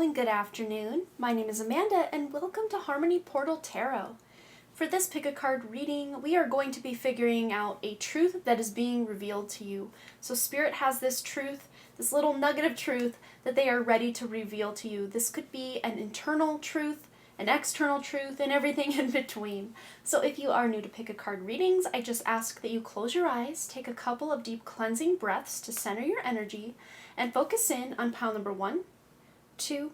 and good afternoon. My name is Amanda and welcome to Harmony Portal Tarot. For this pick-a-card reading, we are going to be figuring out a truth that is being revealed to you. So Spirit has this truth, this little nugget of truth that they are ready to reveal to you. This could be an internal truth, an external truth, and everything in between. So if you are new to pick-a-card readings, I just ask that you close your eyes, take a couple of deep cleansing breaths to center your energy, and focus in on pile number 1, 2,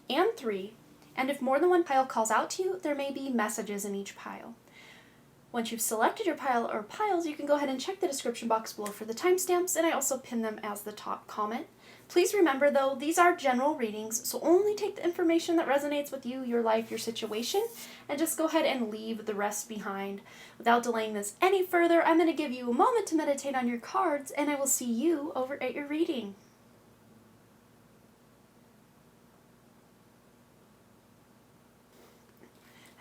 and 3, and if more than one pile calls out to you, there may be messages in each pile. Once you've selected your pile or piles, you can go ahead and check the description box below for the timestamps, and I also pin them as the top comment. Please remember though, these are general readings, so only take the information that resonates with you, your life, your situation, and just go ahead and leave the rest behind. Without delaying this any further, I'm going to give you a moment to meditate on your cards, and I will see you over at your reading.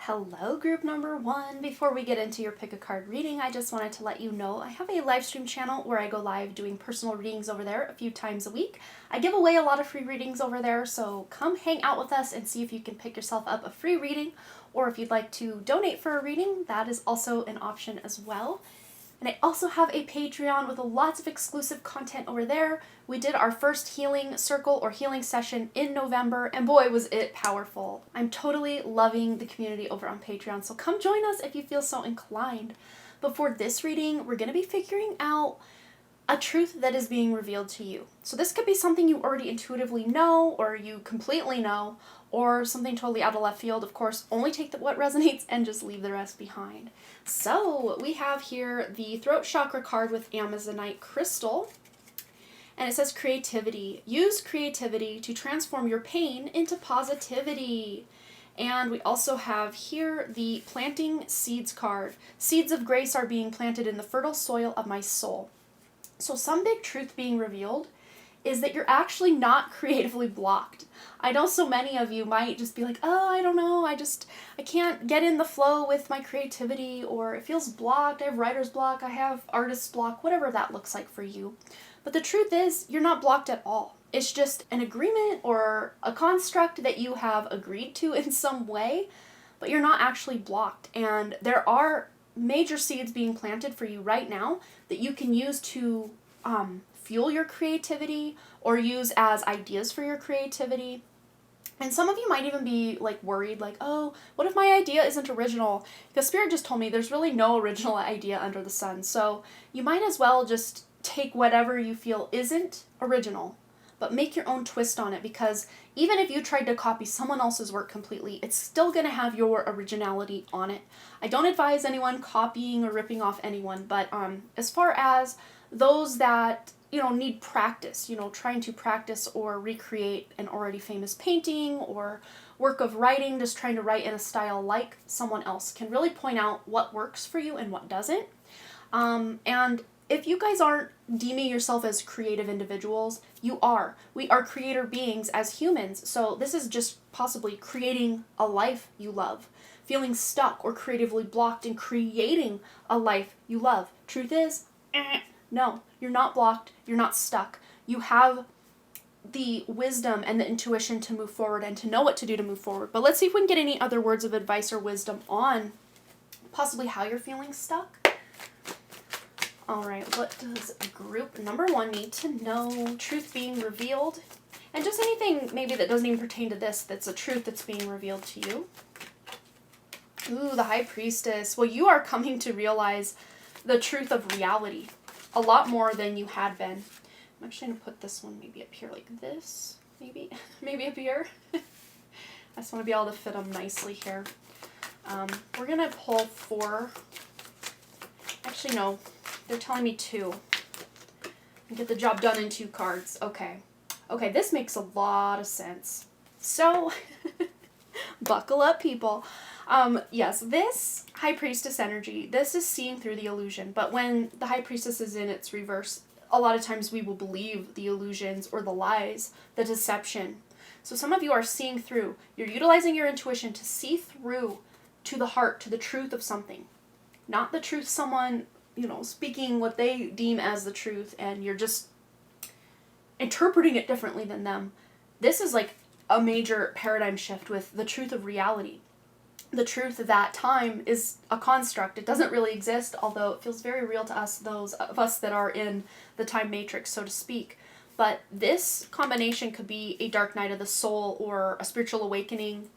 Hello group number 1. Before we get into your pick a card reading, I just wanted to let you know I have a live stream channel where I go live doing personal readings over there a few times a week. I give away a lot of free readings over there, so come hang out with us and see if you can pick yourself up a free reading, or if you'd like to donate for a reading, that is also an option as well. And I also have a Patreon with lots of exclusive content over there. We did our first healing circle or healing session in November, and boy was it powerful. I'm totally loving the community over on Patreon, so come join us if you feel so inclined. But for this reading, we're going to be figuring out a truth that is being revealed to you. So this could be something you already intuitively know, or you completely know, or something totally out of left field. Of course, only take what resonates and just leave the rest behind. So we have here the throat chakra card with Amazonite crystal, and it says creativity. Use creativity to transform your pain into positivity. And we also have here the planting seeds card. Seeds of grace are being planted in the fertile soil of my soul. So some big truth being revealed is that you're actually not creatively blocked. I know so many of you might just be like, oh, I don't know, I can't get in the flow with my creativity, or it feels blocked, I have writer's block, I have artist's block, whatever that looks like for you. But the truth is, you're not blocked at all. It's just an agreement or a construct that you have agreed to in some way, but you're not actually blocked. And there are major seeds being planted for you right now that you can use to fuel your creativity or use as ideas for your creativity. And some of you might even be like worried, like, oh, what if my idea isn't original? Because Spirit just told me there's really no original idea under the sun. So you might as well just take whatever you feel isn't original, but make your own twist on it, because even if you tried to copy someone else's work completely, it's still going to have your originality on it. I don't advise anyone copying or ripping off anyone, but as far as those that, need practice, trying to practice or recreate an already famous painting or work of writing, just trying to write in a style like someone else, can really point out what works for you and what doesn't. And if you guys aren't deeming yourself as creative individuals, you are. We are creator beings as humans, so this is just possibly creating a life you love. Feeling stuck or creatively blocked in creating a life you love. Truth is, no, you're not blocked, you're not stuck. You have the wisdom and the intuition to move forward and to know what to do to move forward. But let's see if we can get any other words of advice or wisdom on possibly how you're feeling stuck. All right, what does group number 1 need to know? Truth being revealed. And just anything maybe that doesn't even pertain to this, that's a truth that's being revealed to you. Ooh, the High Priestess. Well, you are coming to realize the truth of reality a lot more than you had been. I'm actually going to put this one maybe up here like this. Maybe up here. I just want to be able to fit them nicely here. We're going to pull 4. Actually, no. They're telling me 2. And get the job done in 2 cards. Okay, this makes a lot of sense. So, buckle up, people. Yes, this High Priestess energy, this is seeing through the illusion. But when the High Priestess is in its reverse, a lot of times we will believe the illusions or the lies, the deception. So some of you are seeing through. You're utilizing your intuition to see through to the heart, to the truth of something. Not the truth someone, speaking what they deem as the truth, and you're just interpreting it differently than them. This is like a major paradigm shift with the truth of reality. The truth that time is a construct. It doesn't really exist, although it feels very real to us, those of us that are in the time matrix, so to speak. But this combination could be a dark night of the soul or a spiritual awakening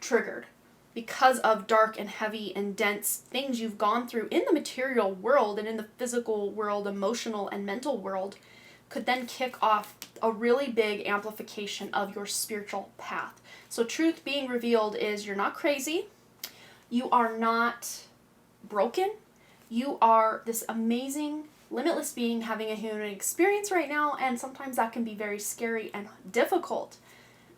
triggered because of dark and heavy and dense things you've gone through in the material world and in the physical world, emotional and mental world, could then kick off a really big amplification of your spiritual path. So truth being revealed is you're not crazy, you are not broken, you are this amazing, limitless being having a human experience right now, and sometimes that can be very scary and difficult.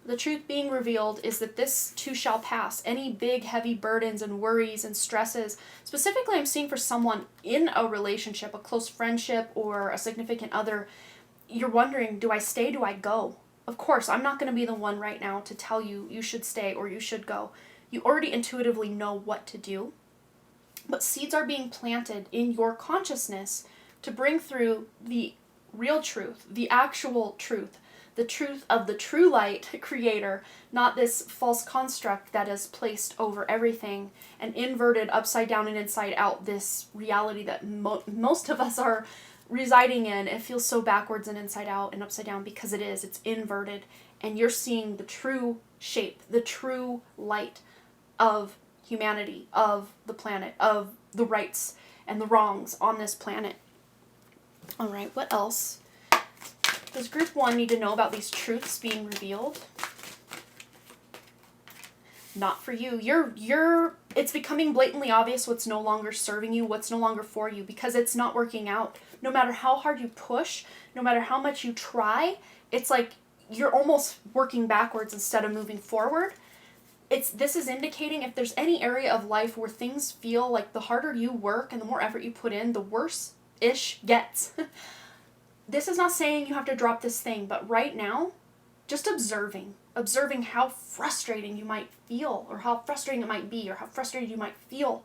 The truth being revealed is that this too shall pass. Any big, heavy burdens and worries and stresses, specifically I'm seeing for someone in a relationship, a close friendship or a significant other, you're wondering, do I stay, do I go? Of course, I'm not going to be the one right now to tell you you should stay or you should go. You already intuitively know what to do. But seeds are being planted in your consciousness to bring through the real truth, the actual truth, the truth of the true light creator, not this false construct that is placed over everything and inverted upside down and inside out, this reality that most of us are residing in. It feels so backwards and inside out and upside down because it is. It's inverted, and you're seeing the true shape, the true light of humanity, of the planet, of the rights and the wrongs on this planet. All right, what else? Does group 1 need to know about these truths being revealed? Not for you. It's becoming blatantly obvious what's no longer serving you, what's no longer for you, because it's not working out. No matter how hard you push, no matter how much you try, it's like you're almost working backwards instead of moving forward. This is indicating if there's any area of life where things feel like the harder you work and the more effort you put in, the worse-ish gets. This is not saying you have to drop this thing, but right now, just observing how frustrating you might feel, or how frustrating it might be, or how frustrated you might feel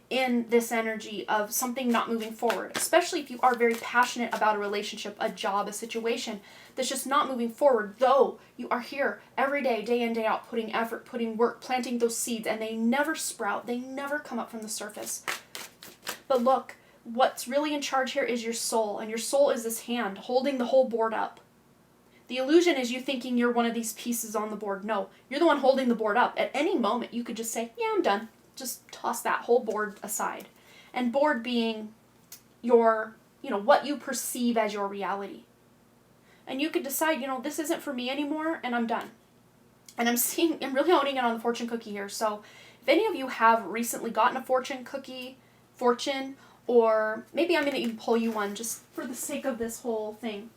in this energy of something not moving forward, especially if you are very passionate about a relationship, a job, a situation that's just not moving forward, though you are here every day, day in, day out, putting effort, putting work, planting those seeds, and they never sprout, they never come up from the surface. But look, what's really in charge here is your soul, and your soul is this hand holding the whole board up. The illusion is you thinking you're one of these pieces on the board. No, you're the one holding the board up. At any moment, you could just say, yeah, I'm done. Just toss that whole board aside. And board being your, what you perceive as your reality. And you could decide, this isn't for me anymore, and I'm done. And I'm really honing in on the fortune cookie here. So if any of you have recently gotten a fortune cookie, or maybe I'm going to even pull you one just for the sake of this whole thing.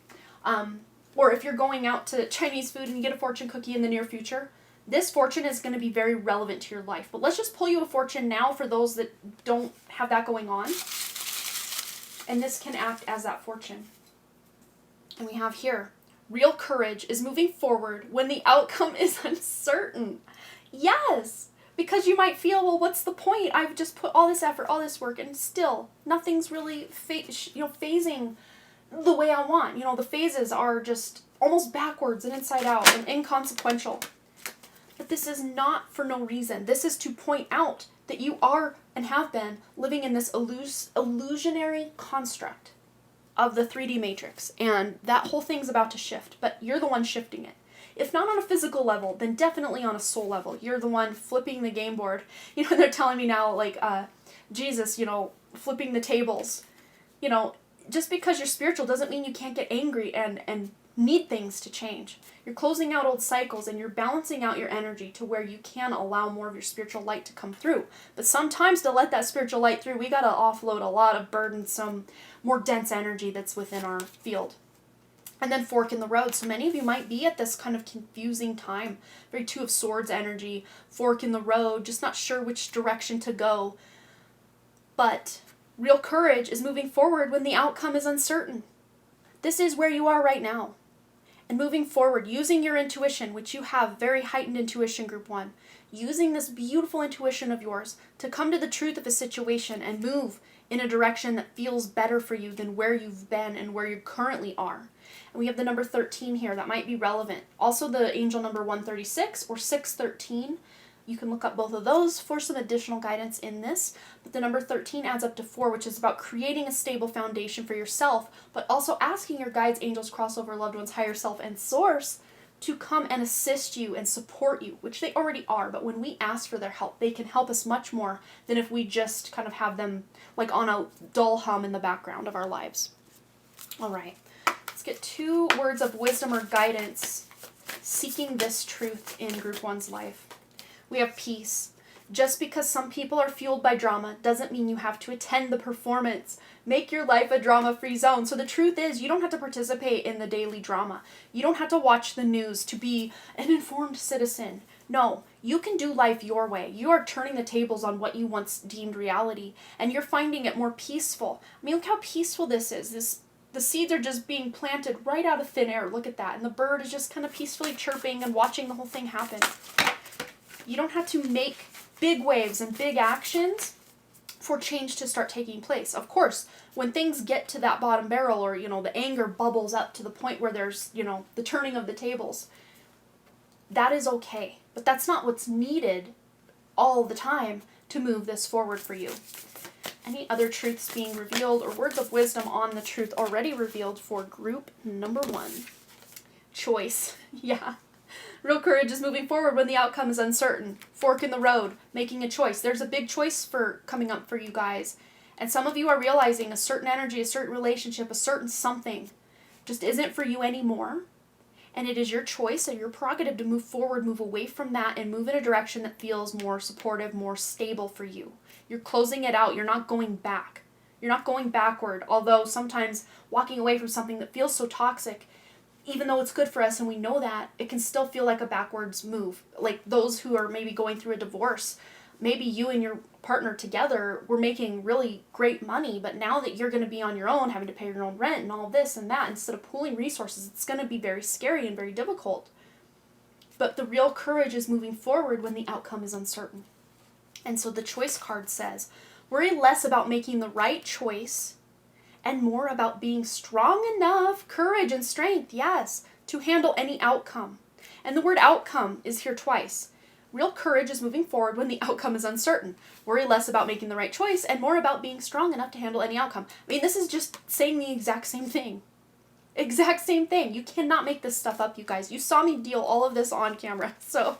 Or if you're going out to Chinese food and you get a fortune cookie in the near future, this fortune is going to be very relevant to your life. But let's just pull you a fortune now for those that don't have that going on. And this can act as that fortune. And we have here, real courage is moving forward when the outcome is uncertain. Yes! Because you might feel, well, what's the point? I've just put all this effort, all this work, and still nothing's really phasing the way I want. The phases are just almost backwards and inside out and inconsequential. But this is not for no reason. This is to point out that you are and have been living in this illusionary construct of the 3D matrix. And that whole thing's about to shift, but you're the one shifting it. If not on a physical level, then definitely on a soul level. You're the one flipping the game board. They're telling me now, like, Jesus, flipping the tables. Just because you're spiritual doesn't mean you can't get angry and need things to change. You're closing out old cycles and you're balancing out your energy to where you can allow more of your spiritual light to come through. But sometimes to let that spiritual light through, we got to offload a lot of burdensome, more dense energy that's within our field. And then fork in the road. So many of you might be at this kind of confusing time. Very Two of Swords energy, fork in the road, just not sure which direction to go. But real courage is moving forward when the outcome is uncertain. This is where you are right now. And moving forward, using your intuition, which you have very heightened intuition, group 1, using this beautiful intuition of yours to come to the truth of a situation and move in a direction that feels better for you than where you've been and where you currently are. And we have the number 13 here. That might be relevant. Also the angel number 136 or 613. You can look up both of those for some additional guidance in this. But the number 13 adds up to 4, which is about creating a stable foundation for yourself, but also asking your guides, angels, crossover, loved ones, higher self, and source to come and assist you and support you, which they already are. But when we ask for their help, they can help us much more than if we just kind of have them like on a dull hum in the background of our lives. All right, let's get 2 words of wisdom or guidance seeking this truth in Group 1's life. We have peace. Just because some people are fueled by drama doesn't mean you have to attend the performance. Make your life a drama-free zone. So the truth is, you don't have to participate in the daily drama. You don't have to watch the news to be an informed citizen. No, you can do life your way. You are turning the tables on what you once deemed reality, and you're finding it more peaceful. I mean, look how peaceful this is. The seeds are just being planted right out of thin air. Look at that. And the bird is just kind of peacefully chirping and watching the whole thing happen. You don't have to make big waves and big actions for change to start taking place. Of course, when things get to that bottom barrel or, the anger bubbles up to the point where there's, the turning of the tables, that is okay. But that's not what's needed all the time to move this forward for you. Any other truths being revealed or words of wisdom on the truth already revealed for group number 1? Choice. Yeah. Real courage is moving forward when the outcome is uncertain. Fork in the road, making a choice. There's a big choice coming up for you guys. And some of you are realizing a certain energy, a certain relationship, a certain something just isn't for you anymore. And it is your choice and your prerogative to move forward, move away from that, and move in a direction that feels more supportive, more stable for you. You're closing it out. You're not going back. You're not going backward. Although sometimes walking away from something that feels so toxic, even though it's good for us and we know that, it can still feel like a backwards move. Like those who are maybe going through a divorce, maybe you and your partner together were making really great money, but now that you're going to be on your own, having to pay your own rent and all this and that, instead of pooling resources, it's going to be very scary and very difficult. But the real courage is moving forward when the outcome is uncertain. And so the choice card says, worry less about making the right choice and more about being strong enough, courage and strength, yes, to handle any outcome. And the word outcome is here twice. Real courage is moving forward when the outcome is uncertain. Worry less about making the right choice and more about being strong enough to handle any outcome. I mean, this is just saying the exact same thing. Exact same thing. You cannot make this stuff up, you guys. You saw me deal all of this on camera, so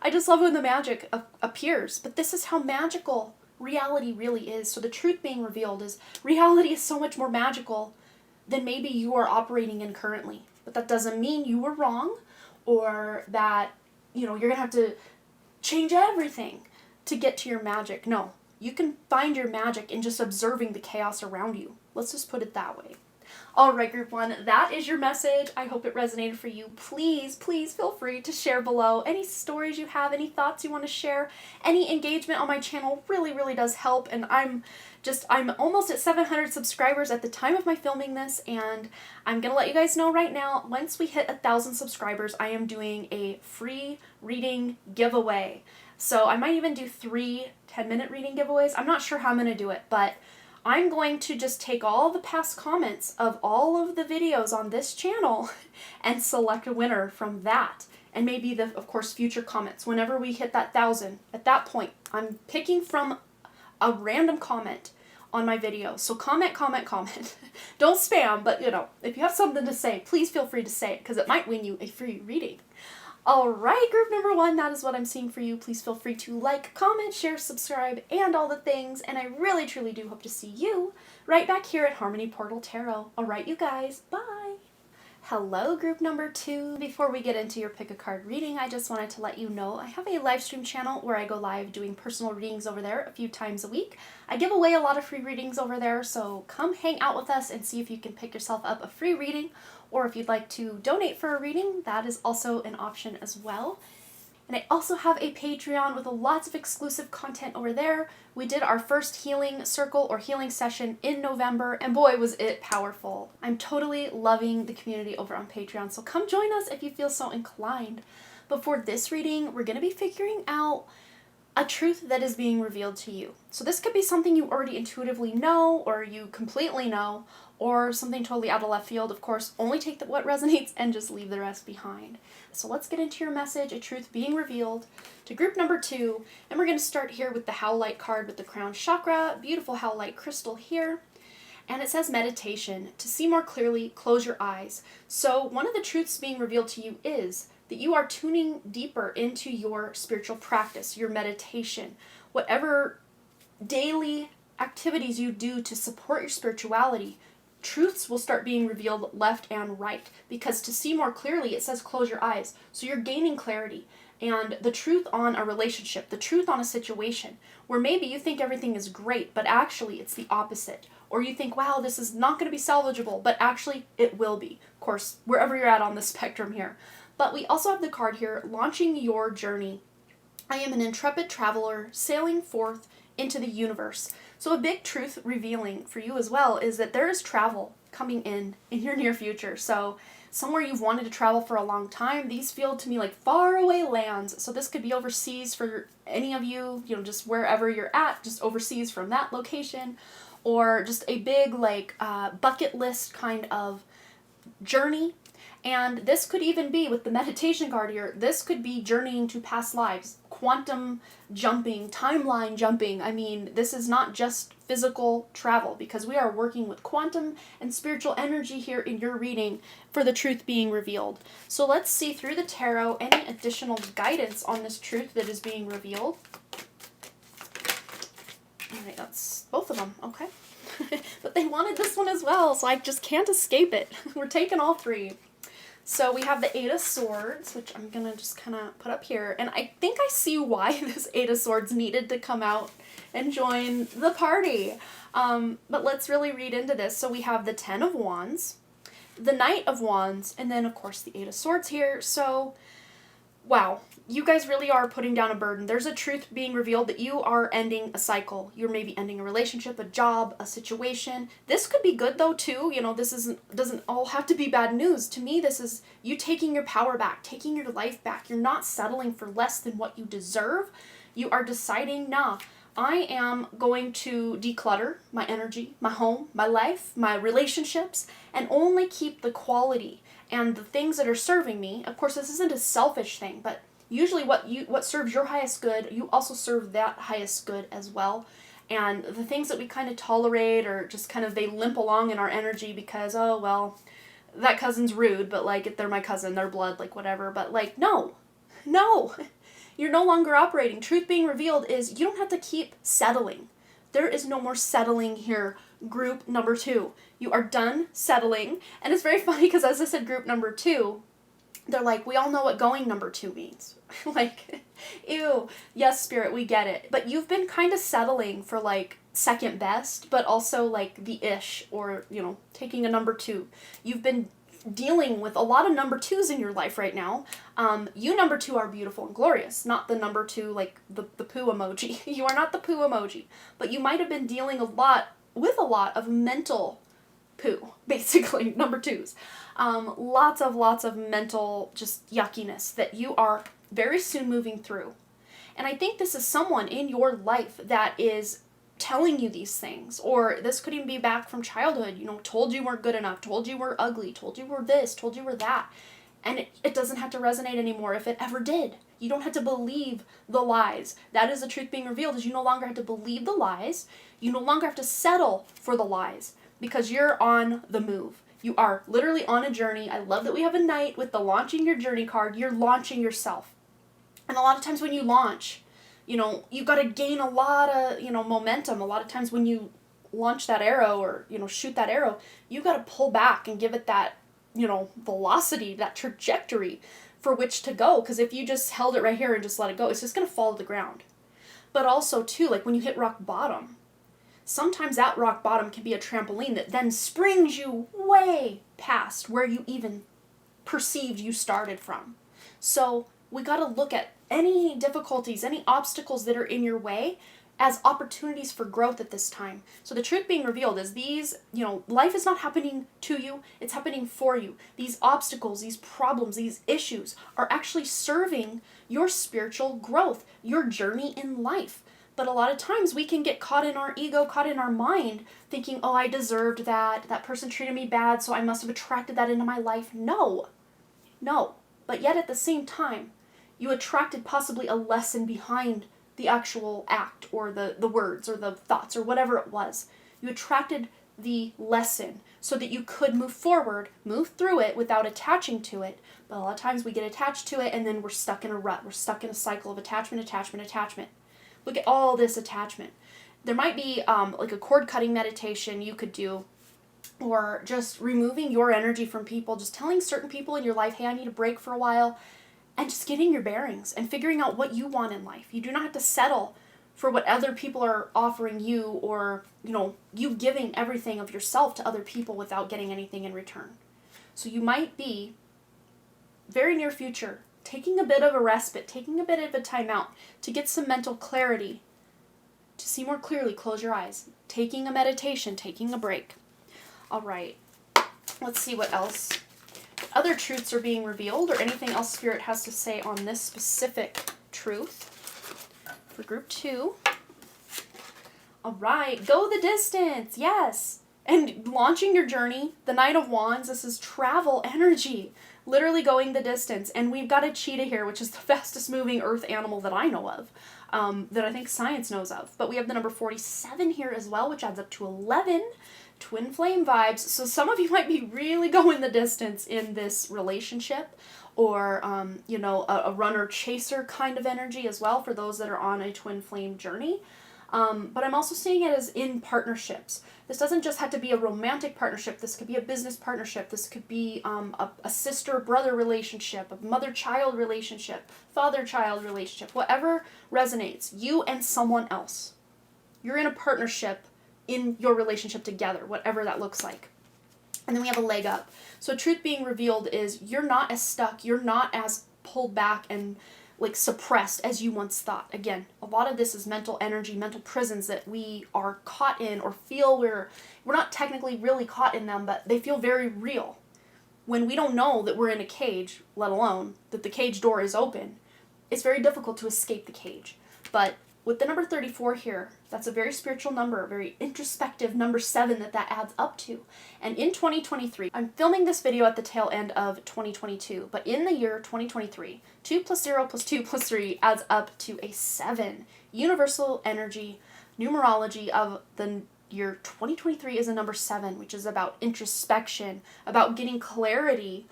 I just love when the magic appears. But this is how magical reality really is. So the truth being revealed is reality is so much more magical than maybe you are operating in currently. But that doesn't mean you were wrong or that, you're going to have to change everything to get to your magic. No, you can find your magic in just observing the chaos around you. Let's just put it that way. All right, Group 1, that is your message. I hope it resonated for you. Please, please feel free to share below any stories you have, any thoughts you want to share. Any engagement on my channel really, really does help. And I'm almost at 700 subscribers at the time of my filming this. And I'm going to let you guys know right now, once we hit 1,000 subscribers, I am doing a free reading giveaway. So I might even do 3 10-minute reading giveaways. I'm not sure how I'm going to do it, but I'm going to just take all the past comments of all of the videos on this channel and select a winner from that. And maybe of course, future comments. Whenever we hit that 1,000, at that point, I'm picking from a random comment on my video. So comment. Don't spam, but if you have something to say, please feel free to say it because it might win you a free reading. All right, group number 1, that is what I'm seeing for you. Please feel free to like, comment, share, subscribe, and all the things. And I really, truly do hope to see you right back here at Harmony Portal Tarot. All right, you guys, bye. Hello, group number 2. Before we get into your pick a card reading, I just wanted to let you know I have a live stream channel where I go live doing personal readings over there a few times a week. I give away a lot of free readings over there, so come hang out with us and see if you can pick yourself up a free reading, or if you'd like to donate for a reading, that is also an option as well. And I also have a Patreon with lots of exclusive content over there. We did our first healing circle or healing session in November, and boy, was it powerful. I'm totally loving the community over on Patreon, so come join us if you feel so inclined. But for this reading, we're going to be figuring out a truth that is being revealed to you. So this could be something you already intuitively know, or you completely know, or something totally out of left field. Of course, only take what resonates and just leave the rest behind. So let's get into your message, a truth being revealed, to group number 2. And we're going to start here with the Howlite card with the crown chakra, beautiful Howlite crystal here. And it says meditation. To see more clearly, close your eyes. So one of the truths being revealed to you is that you are tuning deeper into your spiritual practice, your meditation, whatever daily activities you do to support your spirituality. Truths will start being revealed left and right, because to see more clearly, it says close your eyes. So you're gaining clarity, and the truth on a relationship, the truth on a situation, where maybe you think everything is great, but actually it's the opposite. Or you think, wow, this is not going to be salvageable, but actually it will be. Of course, wherever you're at on the spectrum here. But we also have the card here, launching your journey. I am an intrepid traveler sailing forth into the universe. So a big truth revealing for you as well is that there is travel coming in your near future. So somewhere you've wanted to travel for a long time, these feel to me like far away lands. So this could be overseas for any of you, just wherever you're at, just overseas from that location, or just a big bucket list kind of journey. And this could even be, with the meditation card here, this could be journeying to past lives, quantum jumping, timeline jumping. I mean, this is not just physical travel, because we are working with quantum and spiritual energy here in your reading for the truth being revealed. So let's see through the tarot any additional guidance on this truth that is being revealed. All right, that's both of them. Okay. But they wanted this one as well, so I just can't escape it. We're taking all 3. So we have the 8 of Swords, which I'm going to just kind of put up here. And I think I see why this 8 of Swords needed to come out and join the party. But let's really read into this. So we have the 10 of Wands, the Knight of Wands, and then, of course, the 8 of Swords here. So, wow, you guys really are putting down a burden. There's a truth being revealed that you are ending a cycle. You're maybe ending a relationship, a job, a situation. This could be good though too. This doesn't all have to be bad news. To me, this is you taking your power back, taking your life back. You're not settling for less than what you deserve. You are deciding, nah, I am going to declutter my energy, my home, my life, my relationships, and only keep the quality and the things that are serving me. Of course, this isn't a selfish thing, but usually what serves your highest good, you also serve that highest good as well. And the things that we kind of tolerate, or just kind of they limp along in our energy because, oh, well, that cousin's rude, but they're my cousin, they're blood, whatever. But no, you're no longer operating. Truth being revealed is you don't have to keep settling. There is no more settling here. Group number 2. You are done settling. And it's very funny because as I said, group number 2, they're like, we all know what going number 2 means. Ew, yes, Spirit, we get it. But you've been kind of settling for second best, but also the ish, or, taking a number 2. You've been dealing with a lot of number 2s in your life right now. You number 2 are beautiful and glorious, not the number 2, the poo emoji. You are not the poo emoji. But you might have been dealing with a lot of mental poo, basically, number 2s. Lots of mental just yuckiness that you are very soon moving through. And I think this is someone in your life that is telling you these things, or this could even be back from childhood, told you weren't good enough, told you were ugly, told you were this, told you were that. And it doesn't have to resonate anymore if it ever did. You don't have to believe the lies. That is the truth being revealed, is you no longer have to believe the lies. You no longer have to settle for the lies, because you're on the move. You are literally on a journey. I love that we have a Knight with the launching your journey card. You're launching yourself. And a lot of times when you launch, you've got to gain a lot of, momentum. A lot of times when you launch that arrow or, shoot that arrow, you got to pull back and give it that, velocity, that trajectory for which to go. Because if you just held it right here and just let it go, it's just going to fall to the ground. But also, too, when you hit rock bottom, sometimes that rock bottom can be a trampoline that then springs you way past where you even perceived you started from. So we got to look at any difficulties, any obstacles that are in your way. as opportunities for growth at this time. So the truth being revealed is these, life is not happening to you, it's happening for you. These obstacles, these problems, these issues are actually serving your spiritual growth, your journey in life. But a lot of times we can get caught in our ego, caught in our mind, thinking, oh, I deserved that. That person treated me bad, so I must have attracted that into my life. No. But yet at the same time, you attracted possibly a lesson behind the actual act or the words or the thoughts or whatever it was. You attracted the lesson so that you could move forward, move through it without attaching to it. But a lot of times we get attached to it and then we're stuck in a rut. We're stuck in a cycle of attachment. Look at all this attachment. There might be like a cord cutting meditation you could do, or just removing your energy from people, just telling certain people in your life, hey, I need a break for a while, and just getting your bearings and figuring out what you want in life. You do not have to settle for what other people are offering you, or, you giving everything of yourself to other people without getting anything in return. So you might be, very near future, taking a bit of a respite, taking a bit of a time out to get some mental clarity, to see more clearly, close your eyes, taking a meditation, taking a break. All right, let's see what else. Other truths are being revealed, or anything else Spirit has to say on this specific truth for group 2. All right, go the distance, yes. And launching your journey, the Knight of Wands, this is travel energy, literally going the distance. And we've got a cheetah here, which is the fastest moving earth animal that I know of, that I think science knows of. But we have the number 47 here as well, which adds up to 11. Twin flame vibes. So some of you might be really going the distance in this relationship, or a runner chaser kind of energy as well for those that are on a twin flame journey. But I'm also seeing it as in partnerships. This doesn't just have to be a romantic partnership. This could be a business partnership. This could be a sister-brother relationship, a mother-child relationship, father-child relationship, whatever resonates. You and someone else. You're in a partnership in your relationship together, whatever that looks like. And then we have a leg up. So truth being revealed is you're not as stuck, you're not as pulled back and like suppressed as you once thought. Again, a lot of this is mental energy, mental prisons that we are caught in, or feel we're not technically really caught in them, but they feel very real. When we don't know that we're in a cage, let alone that the cage door is open, it's very difficult to escape the cage. But with the number 34 here, that's a very spiritual number, a very introspective number 7 that adds up to. And in 2023, I'm filming this video at the tail end of 2022, but in the year 2023, 2 plus 0 plus 2 plus 3 adds up to a 7. Universal energy, numerology of the year 2023 is a number 7, which is about introspection, about getting clarity,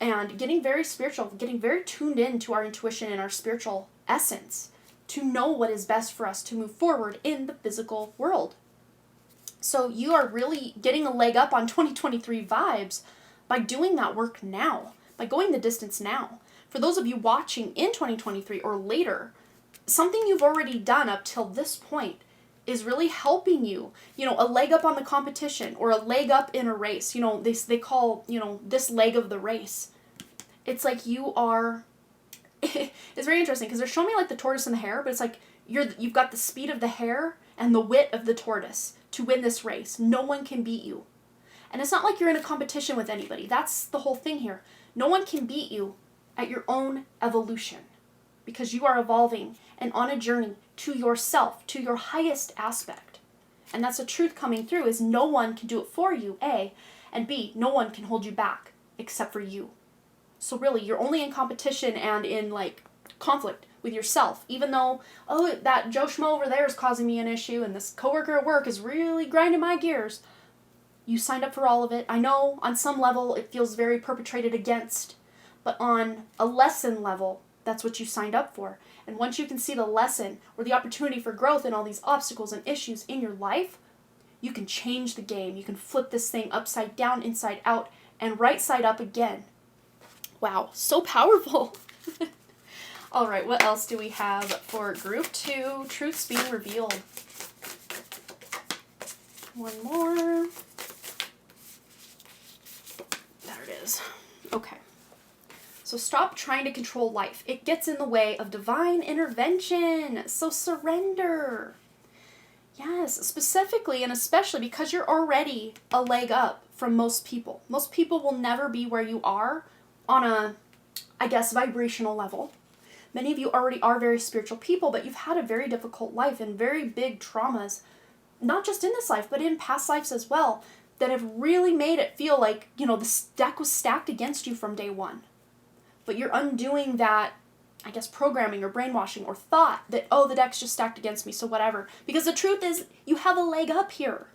and getting very spiritual, getting very tuned in to our intuition and our spiritual essence, to know what is best for us to move forward in the physical world. So you are really getting a leg up on 2023 vibes by doing that work now, by going the distance now. For those of you watching in 2023 or later, something you've already done up till this point is really helping you, a leg up on the competition, or a leg up in a race. They call, this leg of the race. It's like you are... It's very interesting because they're showing me like the tortoise and the hare, but it's like you've got the speed of the hare and the wit of the tortoise to win this race. No one can beat you. And it's not like you're in a competition with anybody. That's the whole thing here. No one can beat you at your own evolution, because you are evolving and on a journey to yourself, to your highest aspect. And that's the truth coming through, is no one can do it for you, A, and B, no one can hold you back except for you. So really, you're only in competition and in conflict with yourself. Even though, that Joe Schmo over there is causing me an issue, and this coworker at work is really grinding my gears. You signed up for all of it. I know on some level it feels very perpetrated against, but on a lesson level, that's what you signed up for. And once you can see the lesson or the opportunity for growth in all these obstacles and issues in your life, you can change the game. You can flip this thing upside down, inside out, and right side up again. Wow, so powerful. All right, what else do we have for group 2? Truths being revealed. One more. There it is. Okay. So stop trying to control life. It gets in the way of divine intervention. So surrender. Yes, specifically and especially because you're already a leg up from most people. Most people will never be where you are on a, I guess, vibrational level. Many of you already are very spiritual people, but you've had a very difficult life and very big traumas, not just in this life, but in past lives as well, that have really made it feel like, the deck was stacked against you from day one. But you're undoing that, I guess, programming or brainwashing or thought that, oh, the deck's just stacked against me, so whatever. Because the truth is, you have a leg up here.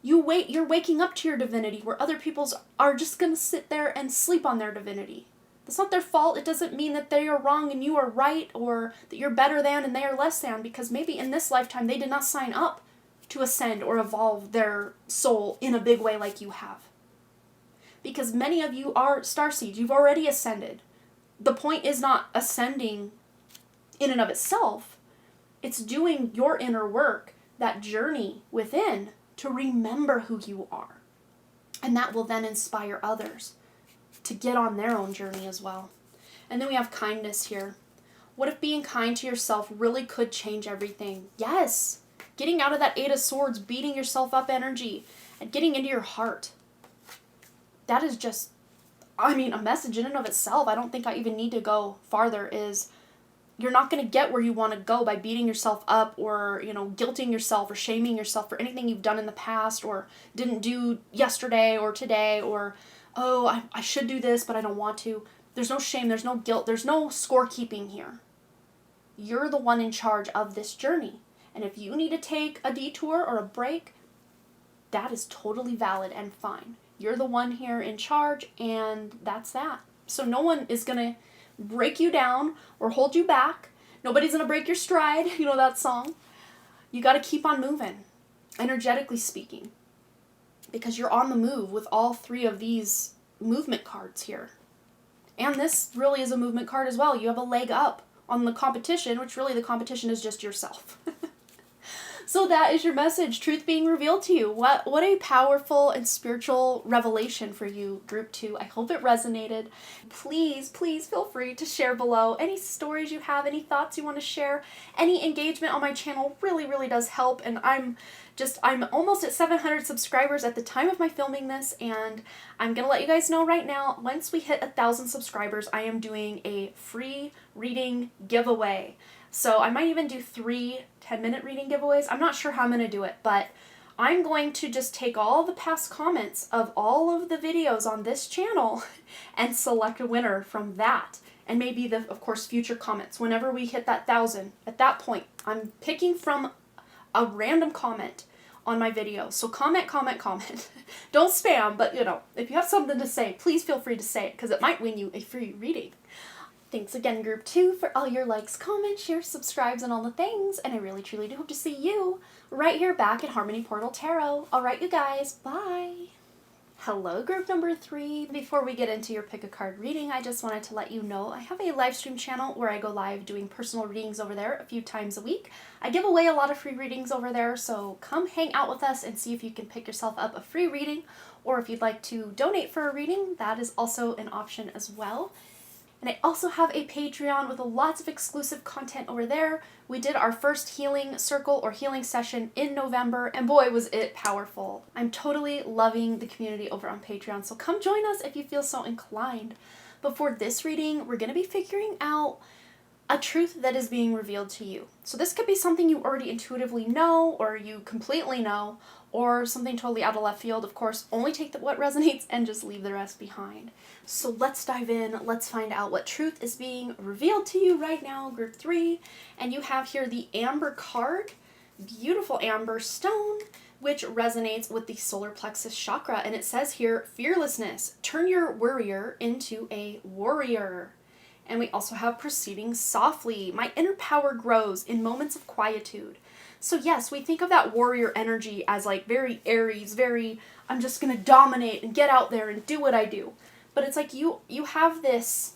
You're waking up to your divinity, where other people's are just going to sit there and sleep on their divinity. That's not their fault. It doesn't mean that they are wrong and you are right, or that you're better than and they are less than, because maybe in this lifetime they did not sign up to ascend or evolve their soul in a big way like you have. Because many of you are starseeds. You've already ascended. The point is not ascending in and of itself. It's doing your inner work, that journey within, to remember who you are. And that will then inspire others to get on their own journey as well. And then we have kindness here. What if being kind to yourself really could change everything? Yes! Getting out of that 8 of Swords, beating yourself up energy, and getting into your heart. That is just, a message in and of itself. I don't think I even need to go farther. Is you're not going to get where you want to go by beating yourself up or, guilting yourself or shaming yourself for anything you've done in the past or didn't do yesterday or today, or, oh, I should do this, but I don't want to. There's no shame. There's no guilt. There's no scorekeeping here. You're the one in charge of this journey. And if you need to take a detour or a break, that is totally valid and fine. You're the one here in charge, and that's that. So no one is going to break you down or hold you back. Nobody's going to break your stride. You know that song? You got to keep on moving, energetically speaking, because you're on the move with all 3 of these movement cards here. And this really is a movement card as well. You have a leg up on the competition, which really the competition is just yourself. So that is your message, truth being revealed to you. What a powerful and spiritual revelation for you, Group 2. I hope it resonated. Please feel free to share below any stories you have, any thoughts you want to share. Any engagement on my channel really, really does help. And I'm almost at 700 subscribers at the time of my filming this, and I'm going to let you guys know right now, once we hit 1,000 subscribers, I am doing a free reading giveaway. So I might even do 3 10-minute reading giveaways. I'm not sure how I'm going to do it, but I'm going to just take all the past comments of all of the videos on this channel and select a winner from that. And maybe of course, future comments. Whenever we hit that 1,000, at that point, I'm picking from a random comment on my video. So comment. Don't spam, but if you have something to say, please feel free to say it, because it might win you a free reading. Thanks again, Group 2, for all your likes, comments, shares, subscribes, and all the things. And I really, truly do hope to see you right here back at Harmony Portal Tarot. All right, you guys. Bye. Hello, Group number 3. Before we get into your pick a card reading, I just wanted to let you know I have a live stream channel where I go live doing personal readings over there a few times a week. I give away a lot of free readings over there, so come hang out with us and see if you can pick yourself up a free reading, or if you'd like to donate for a reading, that is also an option as well. And I also have a Patreon with lots of exclusive content over there. We did our first healing circle or healing session in November, and boy, was it powerful. I'm totally loving the community over on Patreon, so come join us if you feel so inclined. But for this reading, we're going to be figuring out a truth that is being revealed to you. So this could be something you already intuitively know, or you completely know, or something totally out of left field. Of course, only take what resonates and just leave the rest behind. So let's dive in. Let's find out what truth is being revealed to you right now, Group 3. And you have here the Amber card, beautiful amber stone, which resonates with the solar plexus chakra. And it says here, fearlessness, turn your worrier into a warrior. And we also have proceeding softly. My inner power grows in moments of quietude. So yes, we think of that warrior energy as like very Aries, very, I'm just going to dominate and get out there and do what I do. But it's like you have this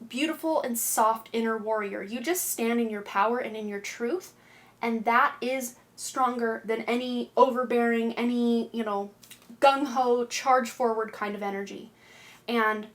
beautiful and soft inner warrior. You just stand in your power and in your truth. And that is stronger than any overbearing, any, gung-ho, charge forward kind of energy. And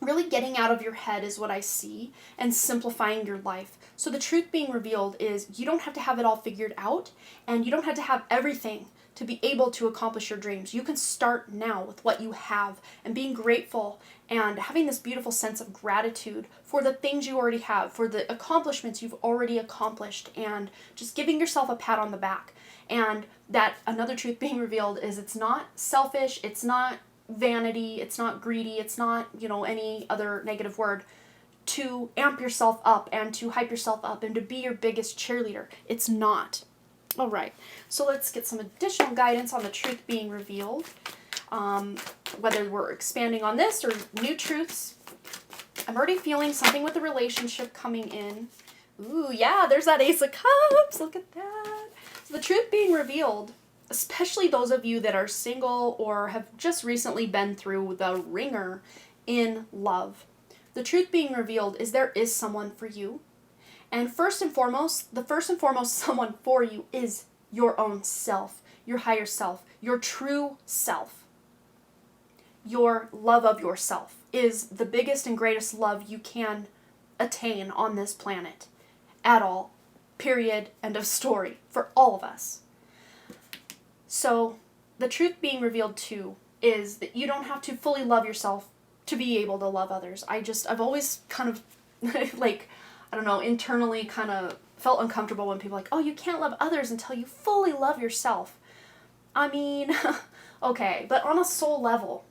really getting out of your head is what I see, and simplifying your life. So the truth being revealed is you don't have to have it all figured out, and you don't have to have everything to be able to accomplish your dreams. You can start now with what you have and being grateful and having this beautiful sense of gratitude for the things you already have, for the accomplishments you've already accomplished, and just giving yourself a pat on the back. And that another truth being revealed is it's not selfish, it's not vanity, it's not greedy, it's not, any other negative word to amp yourself up and to hype yourself up and to be your biggest cheerleader. It's not. All right, so let's get some additional guidance on the truth being revealed. Whether we're expanding on this or new truths, I'm already feeling something with the relationship coming in. Ooh, yeah, there's that Ace of Cups. Look at that. So the truth being revealed, especially those of you that are single or have just recently been through the ringer in love. The truth being revealed is there is someone for you. And the first and foremost someone for you is your own self, your higher self, your true self. Your love of yourself is the biggest and greatest love you can attain on this planet at all. Period. End of story. For all of us. So the truth being revealed too is that you don't have to fully love yourself to be able to love others. I've always kind of internally kind of felt uncomfortable when people are like, oh, you can't love others until you fully love yourself. I mean, okay, but on a soul level,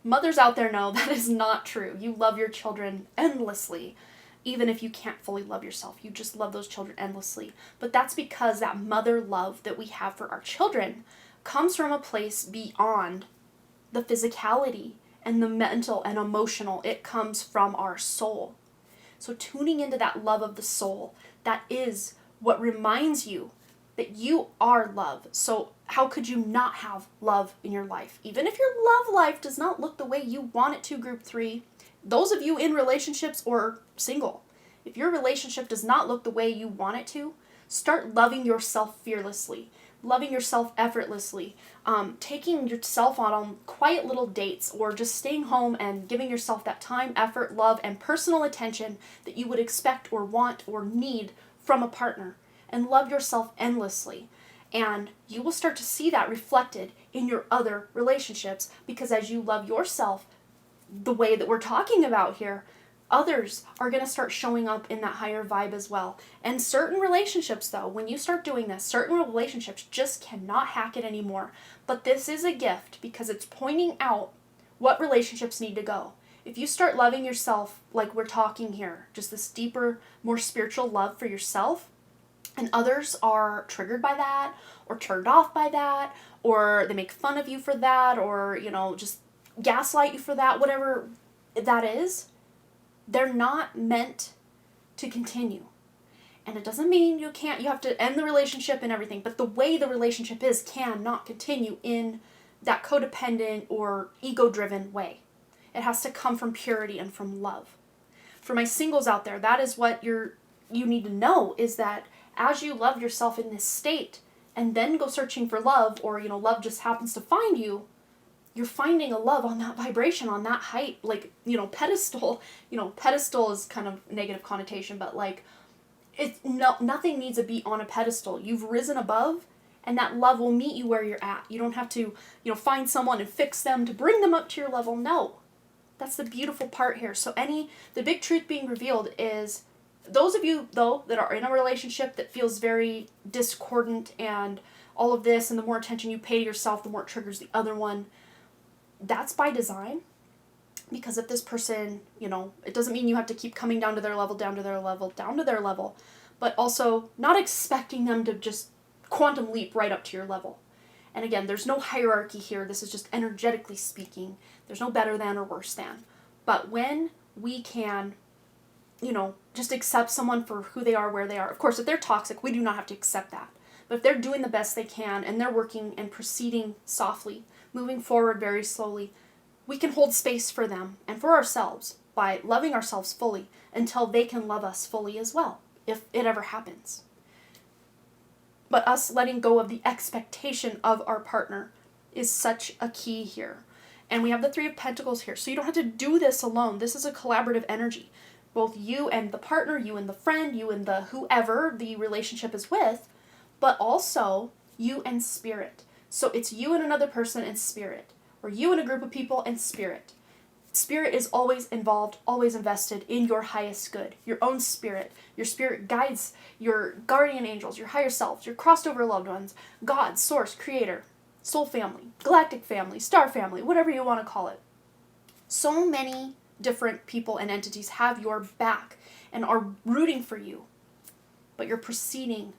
mothers out there know that is not true. You love your children endlessly, even if you can't fully love yourself. You just love those children endlessly. But that's because that mother love that we have for our children comes from a place beyond the physicality and the mental and emotional. It comes from our soul. So tuning into that love of the soul, that is what reminds you that you are love. So how could you not have love in your life? Even if your love life does not look the way you want it to, group 3, those of you in relationships or single, if your relationship does not look the way you want it to, start loving yourself fearlessly, loving yourself effortlessly, taking yourself on quiet little dates, or just staying home and giving yourself that time, effort, love, and personal attention that you would expect or want or need from a partner, and love yourself endlessly. And you will start to see that reflected in your other relationships, because as you love yourself the way that we're talking about here, others are going to start showing up in that higher vibe as well. And certain relationships, though, when you start doing this, certain relationships just cannot hack it anymore. But this is a gift because it's pointing out what relationships need to go. If you start loving yourself like we're talking here, just this deeper, more spiritual love for yourself, and others are triggered by that or turned off by that, or they make fun of you for that, or, just gaslight you for that, whatever that is, they're not meant to continue. And it doesn't mean you have to end the relationship and everything, but the way the relationship is cannot continue in that codependent or ego-driven way. It has to come from purity and from love. For my singles out there, that is what you need to know, is that as you love yourself in this state and then go searching for love, or, love just happens to find you, you're finding a love on that vibration, on that height, pedestal. Pedestal is kind of negative connotation, but nothing needs to be on a pedestal. You've risen above, and that love will meet you where you're at. You don't have to, find someone and fix them to bring them up to your level. No. That's the beautiful part here. So the big truth being revealed is, those of you, though, that are in a relationship that feels very discordant and all of this, and the more attention you pay to yourself, the more it triggers the other one, that's by design. Because if this person, it doesn't mean you have to keep coming down to their level, but also not expecting them to just quantum leap right up to your level. And again, there's no hierarchy here. This is just energetically speaking. There's no better than or worse than. But when we can, just accept someone for who they are, where they are. Of course, if they're toxic, we do not have to accept that. But if they're doing the best they can and they're working and proceeding softly, moving forward very slowly, we can hold space for them and for ourselves by loving ourselves fully until they can love us fully as well, if it ever happens. But us letting go of the expectation of our partner is such a key here. And we have the 3 of Pentacles here. So you don't have to do this alone. This is a collaborative energy. both you and the partner, you and the friend, you and the whoever the relationship is with, but also you and spirit. So it's you and another person and spirit, or you and a group of people and spirit. Spirit is always involved, always invested in your highest good, your own spirit. Your spirit guides your guardian angels, your higher selves, your crossed over loved ones, God, source, creator, soul family, galactic family, star family, whatever you want to call it. So many different people and entities have your back and are rooting for you, but you're proceeding.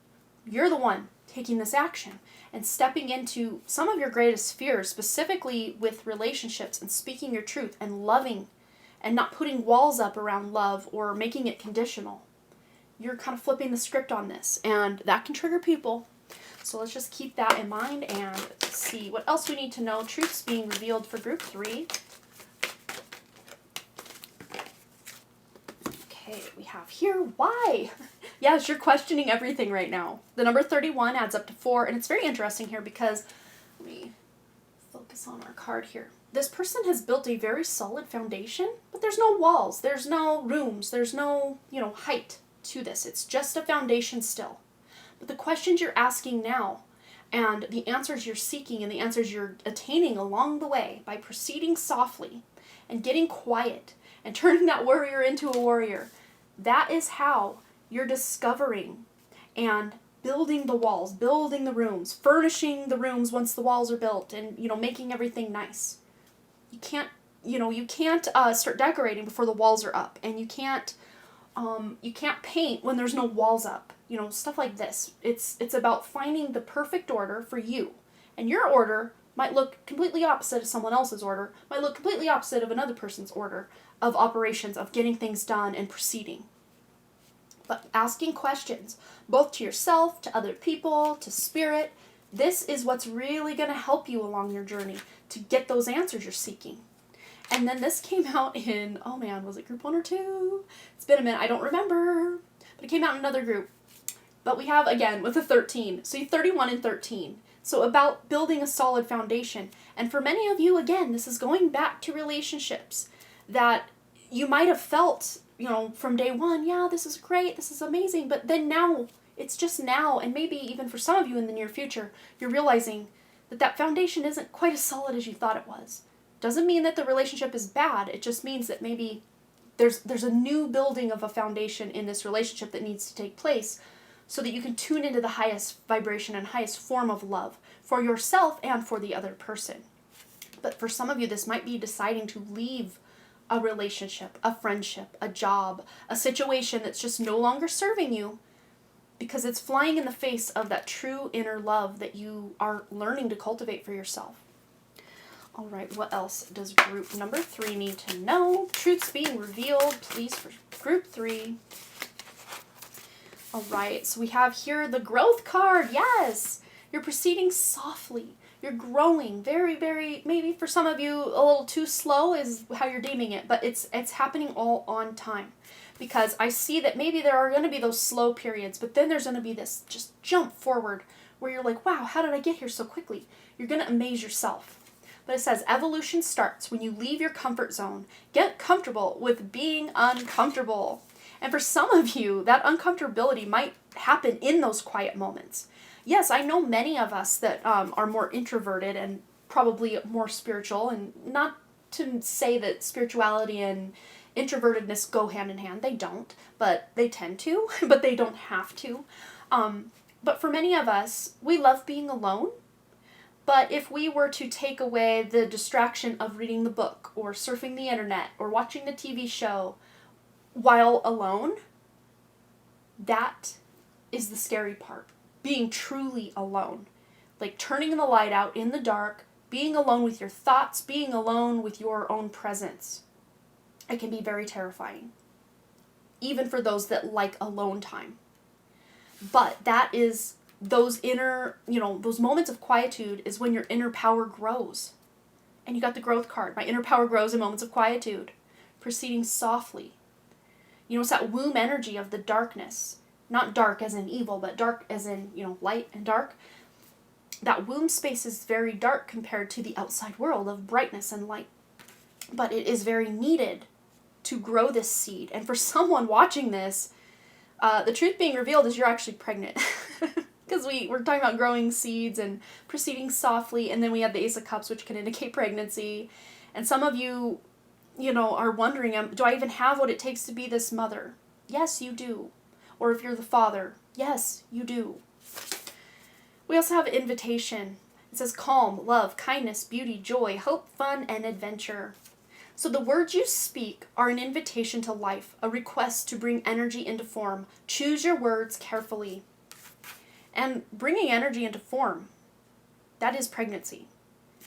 You're the one taking this action and stepping into some of your greatest fears, specifically with relationships, and speaking your truth and loving and not putting walls up around love or making it conditional. You're kind of flipping the script on this, and that can trigger people. So let's just keep that in mind and see what else we need to know. Truths being revealed for group 3. Okay, we have here, why? Yes, you're questioning everything right now. The number 31 adds up to 4, and it's very interesting here because, let me focus on our card here. This person has built a very solid foundation, but there's no walls, there's no rooms, there's no, height to this. It's just a foundation still. But the questions you're asking now, and the answers you're seeking, and the answers you're attaining along the way by proceeding softly and getting quiet and turning that worrier into a warrior, that is how you're discovering and building the walls, building the rooms, furnishing the rooms once the walls are built, and making everything nice. You can't start decorating before the walls are up, and you can't paint when there's no walls up. Stuff like this. It's about finding the perfect order for you, and your order might look completely opposite of someone else's order, might look completely opposite of another person's order of operations, of getting things done and proceeding. But asking questions, both to yourself, to other people, to spirit, this is what's really going to help you along your journey to get those answers you're seeking. And then this came out in, oh man, was it group 1 or 2? It's been a minute, I don't remember. But it came out in another group. But we have, again, with a 13. So you 31 and 13. So about building a solid foundation. And for many of you, again, this is going back to relationships that you might have felt, from day one, yeah, this is great, this is amazing. But then now, it's just now, and maybe even for some of you in the near future, you're realizing that foundation isn't quite as solid as you thought it was. Doesn't mean that the relationship is bad. It just means that maybe there's a new building of a foundation in this relationship that needs to take place so that you can tune into the highest vibration and highest form of love for yourself and for the other person. But for some of you, this might be deciding to leave a relationship, a friendship, a job, a situation that's just no longer serving you because it's flying in the face of that true inner love that you are learning to cultivate for yourself. All right, what else does group number 3 need to know? Truths being revealed, please, for group 3. All right, so we have here the growth card. Yes, you're proceeding softly. You're growing very, very, maybe for some of you, a little too slow is how you're deeming it, but it's happening all on time. Because I see that maybe there are going to be those slow periods, but then there's going to be this just jump forward where you're like, wow, how did I get here so quickly? You're going to amaze yourself. But it says evolution starts when you leave your comfort zone. Get comfortable with being uncomfortable. And for some of you, that uncomfortability might happen in those quiet moments. Yes, I know many of us that are more introverted and probably more spiritual, and not to say that spirituality and introvertedness go hand in hand. They don't, but they tend to, but they don't have to. But for many of us, we love being alone. But if we were to take away the distraction of reading the book or surfing the internet or watching the TV show while alone, that is the scary part. Being truly alone. Like turning the light out in the dark, being alone with your thoughts, being alone with your own presence. It can be very terrifying. Even for those that like alone time. But that is those inner, those moments of quietude is when your inner power grows. And you got the growth card. My inner power grows in moments of quietude. Proceeding softly. It's that womb energy of the darkness. Not dark as in evil, but dark as in, light and dark. That womb space is very dark compared to the outside world of brightness and light. But it is very needed to grow this seed. And for someone watching this, the truth being revealed is you're actually pregnant. Because we're talking about growing seeds and proceeding softly, and then we have the Ace of Cups, which can indicate pregnancy. And some of you, are wondering, do I even have what it takes to be this mother? Yes, you do. Or if you're the father, yes, you do. We also have invitation. It says calm, love, kindness, beauty, joy, hope, fun, and adventure. So the words you speak are an invitation to life, a request to bring energy into form. Choose your words carefully. And bringing energy into form, that is pregnancy.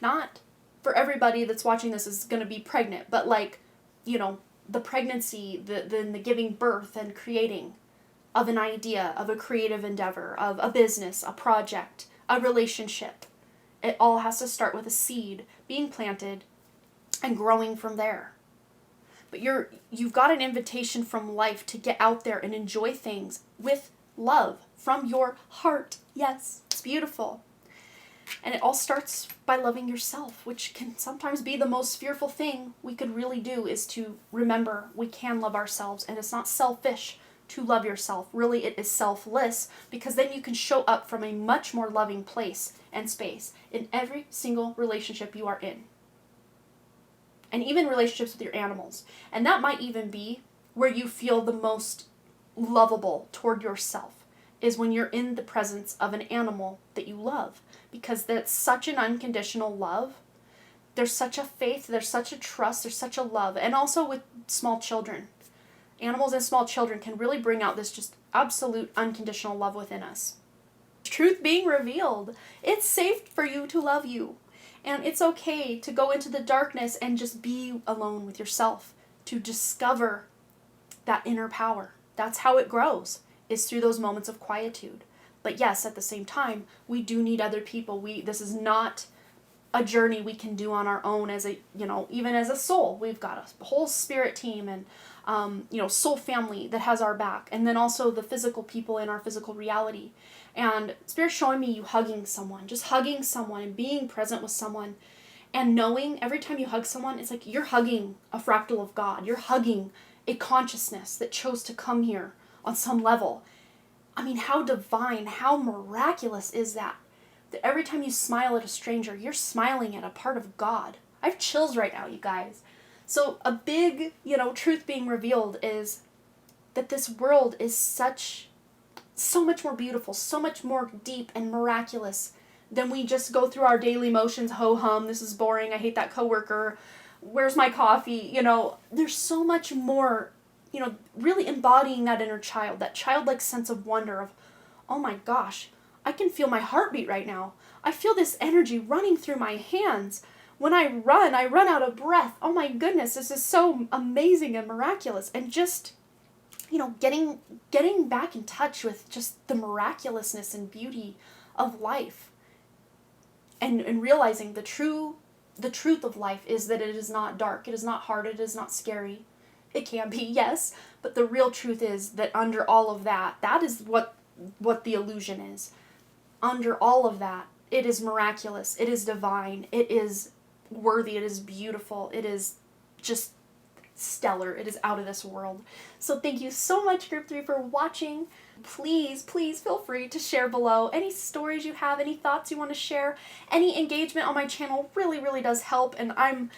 Not for everybody that's watching this is going to be pregnant, but the pregnancy, the giving birth and creating of an idea, of a creative endeavor, of a business, a project, a relationship. It all has to start with a seed being planted and growing from there. But you've got an invitation from life to get out there and enjoy things with love from your heart. Yes, it's beautiful. And it all starts by loving yourself, which can sometimes be the most fearful thing we could really do, is to remember we can love ourselves, and it's not selfish to love yourself. Really, it is selfless, because then you can show up from a much more loving place and space in every single relationship you are in. And even relationships with your animals. And that might even be where you feel the most lovable toward yourself, is when you're in the presence of an animal that you love. Because that's such an unconditional love. There's such a faith, there's such a trust, there's such a love. And also with small children. Animals and small children can really bring out this just absolute unconditional love within us. Truth being revealed. It's safe for you to love you. And it's okay to go into the darkness and just be alone with yourself. To discover that inner power. That's how it grows, is through those moments of quietude. But yes, at the same time, we do need other people. This is not a journey we can do on our own as even as a soul. We've got a whole spirit team and, soul family that has our back. And then also the physical people in our physical reality. And Spirit's showing me you hugging someone, just hugging someone and being present with someone. And knowing every time you hug someone, it's like you're hugging a fractal of God. You're hugging a consciousness that chose to come here on some level. I mean, how divine, how miraculous is that? That every time you smile at a stranger, you're smiling at a part of God. I have chills right now, you guys. So a big, truth being revealed is that this world is so much more beautiful, so much more deep and miraculous than we just go through our daily motions. Ho-hum, this is boring, I hate that coworker, where's my coffee? There's so much more, really embodying that inner child, that childlike sense of wonder of, oh my gosh, I can feel my heartbeat right now. I feel this energy running through my hands. When I run out of breath. Oh my goodness, this is so amazing and miraculous. And just, getting back in touch with just the miraculousness and beauty of life. And realizing the truth of life is that it is not dark, it is not hard, it is not scary. It can be, yes, but the real truth is that under all of that is what the illusion is. Under all of that, it is miraculous, it is divine, it is worthy, it is beautiful, it is just stellar, it is out of this world. So thank you so much, Group 3, for watching. Please feel free to share below any stories you have, any thoughts you want to share. Any engagement on my channel really does help, and I'm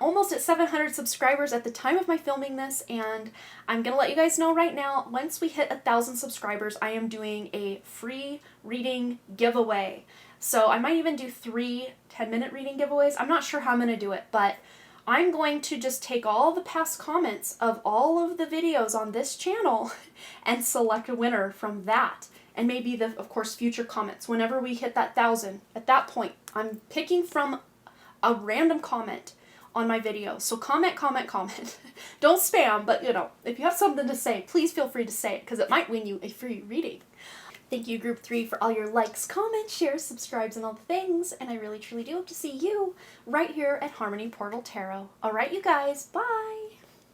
almost at 700 subscribers at the time of my filming this, and I'm gonna let you guys know right now, once we hit 1,000 subscribers, I am doing a free reading giveaway. So I might even do 3 10-minute reading giveaways. I'm not sure how I'm gonna do it, but I'm going to just take all the past comments of all of the videos on this channel and select a winner from that. And maybe of course, future comments. Whenever we hit that 1,000, at that point, I'm picking from a random comment on my video. So comment. Don't spam, but if you have something to say, please feel free to say it, because it might win you a free reading. Thank you, Group 3, for all your likes, comments, shares, subscribes, and all the things. And I really, truly do hope to see you right here at Harmony Portal Tarot. All right, you guys. Bye.